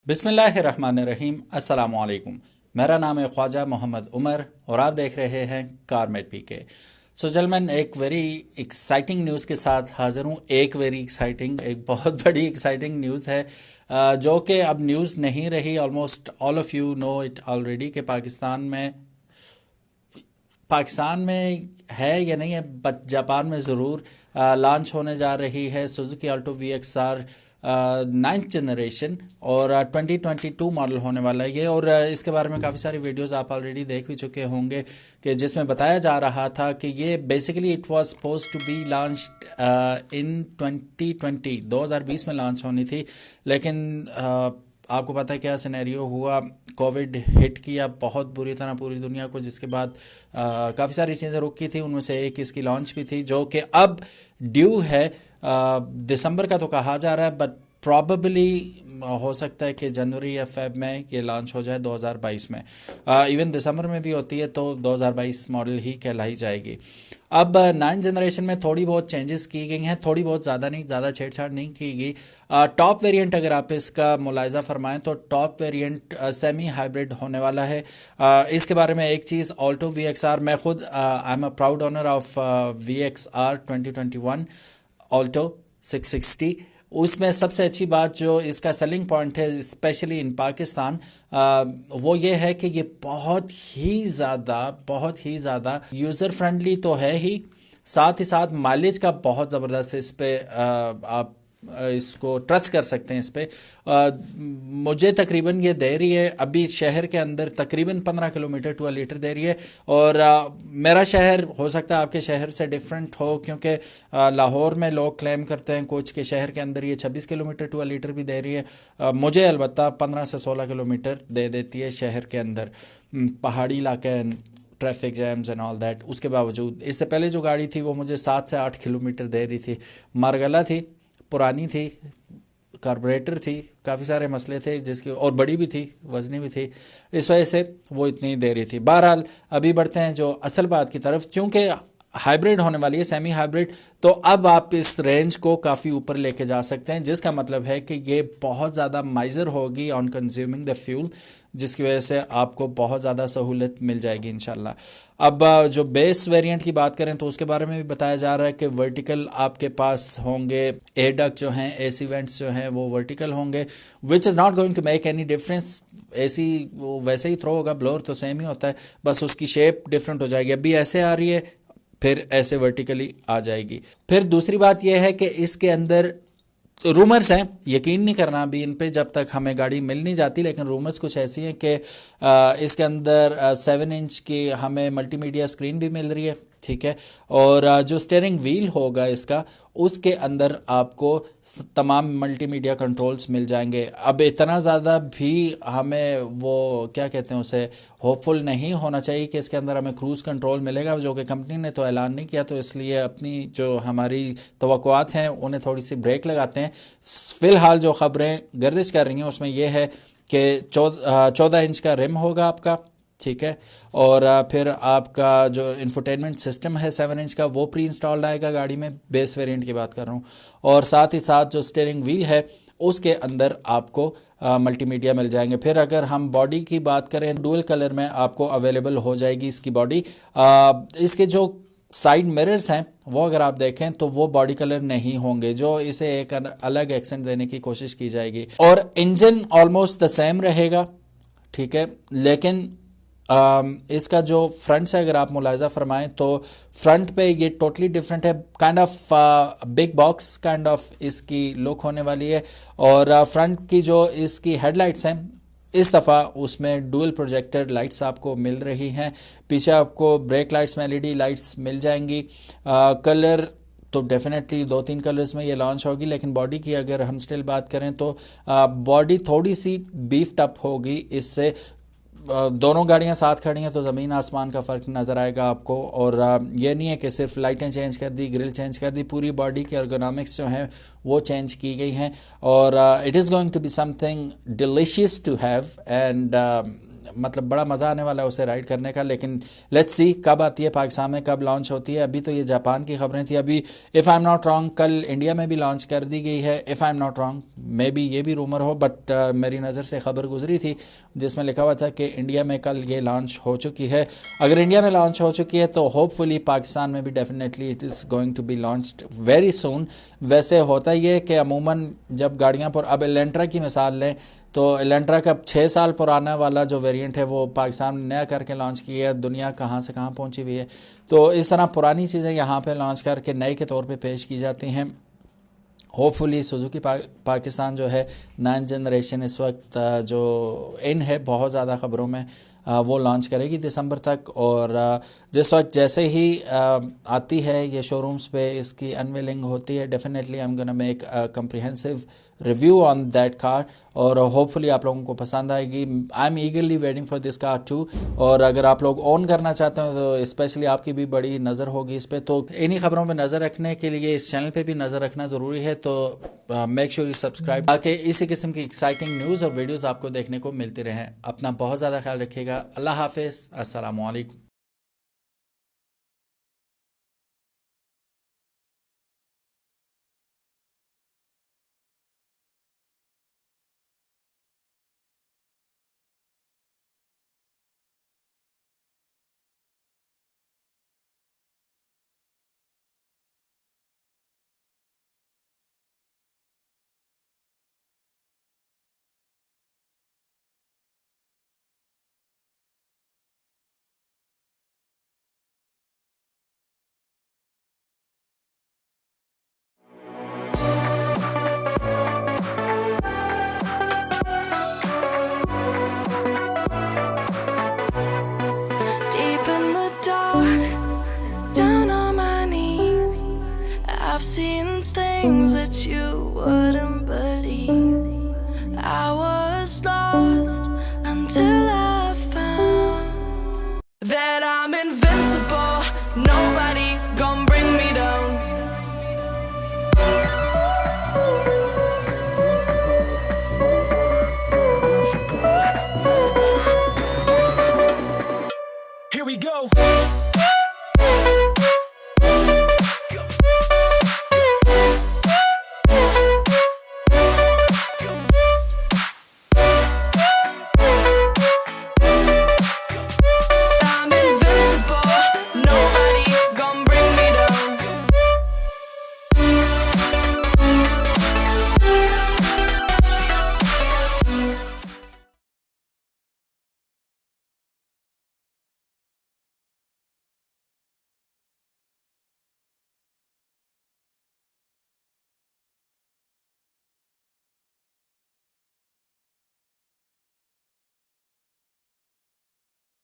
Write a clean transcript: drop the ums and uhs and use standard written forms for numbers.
बिस्मिल्लाहिर्रहमानिर्रहीम अस्सलामु अलैकुम। मेरा नाम है ख्वाजा मोहम्मद उमर और आप देख रहे हैं कारमेट पीके। सो जलमन एक वेरी एक्साइटिंग न्यूज़ के साथ हाजिर हूँ। एक बहुत बड़ी एक्साइटिंग न्यूज़ है जो कि अब न्यूज़ नहीं रही। Almost all of you know it already कि पाकिस्तान में है या नहीं है, बट जापान में ज़रूर लॉन्च होने जा रही है Suzuki Alto V X R 9th generation और 2022 मॉडल होने वाला है ये। और इसके बारे में काफ़ी सारी वीडियोस आप ऑलरेडी देख भी चुके होंगे कि जिसमें बताया जा रहा था कि ये basically it was suppose to be launched in 2020 में लॉन्च होनी थी, लेकिन आपको पता है क्या सिनेरियो हुआ। कोविड हिट किया बहुत बुरी तरह पूरी दुनिया को, जिसके बाद काफ़ी सारी चीज़ें रुकी थी। उनमें से एक इसकी लॉन्च भी थी जो कि अब ड्यू है। दिसंबर का तो कहा जा रहा है, बट प्रॉबेबली हो सकता है कि जनवरी या फेब में ये लॉन्च हो जाए 2022 में। इवन दिसंबर में भी होती है तो 2022 मॉडल ही कहलाई जाएगी। अब 9th जनरेशन में थोड़ी बहुत चेंजेस की गई हैं, थोड़ी बहुत, ज़्यादा नहीं, ज़्यादा छेड़छाड़ नहीं की गई। टॉप वेरिएंट अगर आप इसका मुलायजा फरमाएं तो टॉप वेरिएंट सेमी हाइब्रिड होने वाला है। इसके बारे में एक चीज़, ऑल्टो वी एक्स आर, मैं खुद I am a proud owner of V X R 2021 Alto 660। उसमें सबसे अच्छी बात जो इसका सेलिंग पॉइंट है स्पेशली इन पाकिस्तान, वो ये है कि ये बहुत ही ज़्यादा यूज़र फ्रेंडली तो है ही, साथ ही साथ माइलेज का बहुत ज़बरदस्त इस पे आप इसको ट्रस्ट कर सकते हैं। इस पे मुझे तकरीबन ये दे रही है अभी शहर के अंदर तकरीबन 15 किलोमीटर टू लीटर दे रही है। और मेरा शहर हो सकता है आपके शहर से डिफरेंट हो, क्योंकि लाहौर में लोग क्लेम करते हैं कुछ के शहर के अंदर ये 26 किलोमीटर टू लीटर भी दे रही है। मुझे अलबत्ता 15 से 16 किलोमीटर दे देती है शहर के अंदर। पहाड़ी इलाका, traffic jams and all that, उसके बावजूद इससे पहले जो गाड़ी थी वो मुझे 7 से 8 किलोमीटर दे रही थी। मारगला थी, पुरानी थी, कार्बोरेटर थी, काफ़ी सारे मसले थे जिसकी, और बड़ी भी थी, वजनी भी थी, इस वजह से वो इतनी दे रही थी। बहरहाल अभी बढ़ते हैं जो असल बात की तरफ। चूँकि हाइब्रिड होने वाली है, सेमी हाइब्रिड, तो अब आप इस रेंज को काफ़ी ऊपर लेके जा सकते हैं, जिसका मतलब है कि ये बहुत ज़्यादा माइजर होगी ऑन कंज्यूमिंग द फ्यूल, जिसकी वजह से आपको बहुत ज़्यादा सहूलत मिल जाएगी इंशाल्लाह। अब जो बेस वेरिएंट की बात करें तो उसके बारे में भी बताया जा रहा है कि वर्टिकल आपके पास होंगे, एयर डक्ट जो हैं, एसी वेंट्स जो हैं वो वर्टिकल होंगे, which is not going to make any difference. AC वो वैसे ही थ्रो होगा, ब्लोअर तो सेम ही होता है, बस उसकी शेप डिफरेंट हो जाएगी। अभी ऐसे आ रही है, फिर ऐसे वर्टिकली आ जाएगी। फिर दूसरी बात यह है कि इसके अंदर रूमर्स हैं, यकीन नहीं करना अभी इन पे जब तक हमें गाड़ी मिल नहीं जाती, लेकिन रूमर्स कुछ ऐसी हैं कि इसके अंदर 7 इंच की हमें मल्टीमीडिया स्क्रीन भी मिल रही है, ठीक है। और जो स्टीयरिंग व्हील होगा इसका, उसके अंदर आपको तमाम मल्टीमीडिया कंट्रोल्स मिल जाएंगे। अब इतना ज़्यादा भी हमें वो क्या कहते हैं उसे होपफुल नहीं होना चाहिए कि इसके अंदर हमें क्रूज़ कंट्रोल मिलेगा, जो कि कंपनी ने तो ऐलान नहीं किया, तो इसलिए अपनी जो हमारी तवक्कुआत हैं उन्हें थोड़ी सी ब्रेक लगाते हैं। फ़िलहाल जो ख़बरें गर्दिश कर रही हैं उसमें यह है कि 14 इंच का रिम होगा आपका, ठीक है। और फिर आपका जो इंफोटेनमेंट सिस्टम है 7 इंच का, वो प्री इंस्टॉल्ड आएगा गाड़ी में, बेस वेरिएंट की बात कर रहा हूँ। और साथ ही साथ जो स्टीयरिंग व्हील है उसके अंदर आपको मल्टीमीडिया मिल जाएंगे। फिर अगर हम बॉडी की बात करें, डुअल कलर में आपको अवेलेबल हो जाएगी इसकी बॉडी। इसके जो साइड मिरर्स हैं वो अगर आप देखें तो वो बॉडी कलर नहीं होंगे, जो इसे एक अलग एक्सेंट देने की कोशिश की जाएगी। और इंजन ऑलमोस्ट द सेम रहेगा, ठीक है, लेकिन इसका जो फ्रंट से अगर आप मुलायजा फरमाएं तो फ्रंट पे ये टोटली डिफरेंट है, kind of big box kind of इसकी लुक होने वाली है। और फ्रंट की जो इसकी हेडलाइट्स हैं इस दफ़ा उसमें डुअल प्रोजेक्टर लाइट्स आपको मिल रही हैं। पीछे आपको ब्रेक लाइट्स में एलईडी लाइट्स मिल जाएंगी। कलर तो डेफिनेटली 2-3 कलर्स में ये लॉन्च होगी, लेकिन बॉडी की अगर हम स्टिल बात करें तो बॉडी थोड़ी सी बीफ्ड अप होगी इससे। दोनों गाड़ियां साथ खड़ी हैं तो ज़मीन आसमान का फ़र्क नज़र आएगा आपको। और ये नहीं है कि सिर्फ लाइटें चेंज कर दी, ग्रिल चेंज कर दी, पूरी बॉडी की एर्गोनॉमिक्स जो हैं वो चेंज की गई हैं। और it is going to be something delicious to have, and मतलब बड़ा मज़ा आने वाला है उसे राइड करने का। लेकिन लेट्स सी कब आती है पाकिस्तान में, कब लॉन्च होती है। अभी तो ये जापान की खबरें थी, अभी if I am not wrong कल इंडिया में भी लॉन्च कर दी गई है। If I am not wrong, may be ये भी रूमर हो, बट मेरी नज़र से खबर गुजरी थी जिसमें लिखा हुआ था कि इंडिया में कल ये लॉन्च हो चुकी है। अगर इंडिया में लॉन्च हो चुकी है तो होपफुली पाकिस्तान में भी definitely it is going to be launched very soon. वैसे होता ही है कि अमूमन जब गाड़ियाँ पर, अब एलेंट्रा की मिसाल लें तो एलेंट्रा का 6 साल पुराना वाला जो वेरिएंट है वो पाकिस्तान में नया करके लॉन्च किया है, दुनिया कहाँ से कहाँ पहुँची हुई है। तो इस तरह पुरानी चीज़ें यहाँ पे लॉन्च करके नए के तौर पे पेश की जाती हैं। होपफुली सुजुकी पाकिस्तान जो है 9 जनरेशन इस वक्त जो इन है बहुत ज़्यादा ख़बरों में, वो लॉन्च करेगी दिसंबर तक। और जिस वक्त जैसे ही आती है ये शोरूम्स पे, इसकी अनवीलिंग होती है, definitely I am gonna make comprehensive review on that car और होपफुली आप लोगों को पसंद आएगी। I am eagerly waiting for this car too. और अगर आप लोग ओन करना चाहते हो तो स्पेशली आपकी भी बड़ी नज़र होगी इस पर। तो इन्हीं खबरों पर नज़र रखने के लिए इस चैनल पे भी नज़र रखना ज़रूरी है। तो मेक श्योर यू सब्सक्राइब ताकि इसी किस्म की एक्साइटिंग न्यूज़ और वीडियोज़ आपको देखने को मिलती रहें। अपना बहुत ज़्यादा ख्याल रखिएगा। अल्लाह हाफिज़, अस्सलामु अलैकुम।